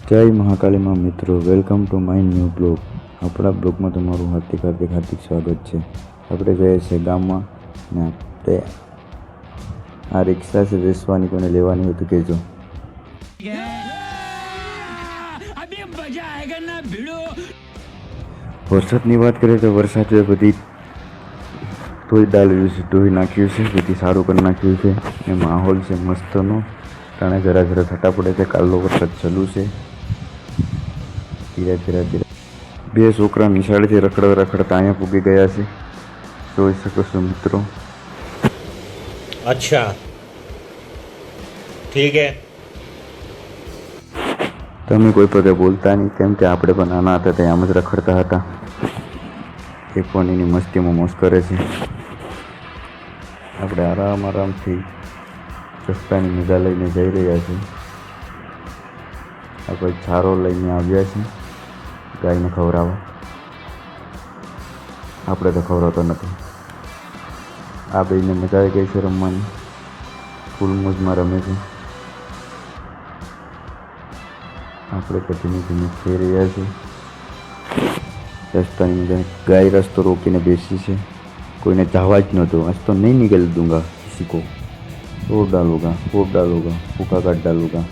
જય મહાકાલીમાં મિત્રો, welcome to my new blog. આપણા બ્લોગમાં તમારું હાર્દિક સ્વાગત છે. આપણે જઈએ છીએ ગામમાં ને આપણે આ રિક્ષા છે વેચવાની, કોઈને લેવાની હોય તો કહેજો. વરસાદની વાત કરીએ તો વરસાદે બધી ધોઈ નાખ્યું છે, બધી સારું કરી નાખ્યું છે ને માહોલ છે મસ્તનો. ટાણે જરા છટા પડે છે, કાલો વરસાદ ચાલુ છે. ધીરે બે છોકરા નિશાળેથી રખડતા અહીંયા પૂગી ગયા છે, જોઈ શકો છો મિત્રો. अच्छा ठीक है. તમે કોઈ પગે બોલતા નહીં, કેમ કે આપણે પણ નાના હતા ત્યાં આમ જ રખડતા હતા. એ પણ એની મસ્તીમાં મોજ કરે છે. આપણે આરામથી રસ્તાની મજા લઈને જઈ રહ્યા છીએ. આપણે ચારો લઈને આવ્યા છીએ ગાયને ખવડાવવા. આપણે તો ખવડાવતો નથી. આ બેને મજા આવી ગઈ છે રમવાની, ફૂલ મોજમાં રમે છે. આપણે તો ધીમે ધીમે જઈ રહ્યા છીએ રસ્તાની મજા. ગાય રસ્તો રોકીને બેસી છે, કોઈને જવા જ નહોતું. આજ તો નહીં નિકલ દૂંગા કિસી કો, ફોડ ડાલુંગા, ફૂકા કાઢ ડાલુંગા.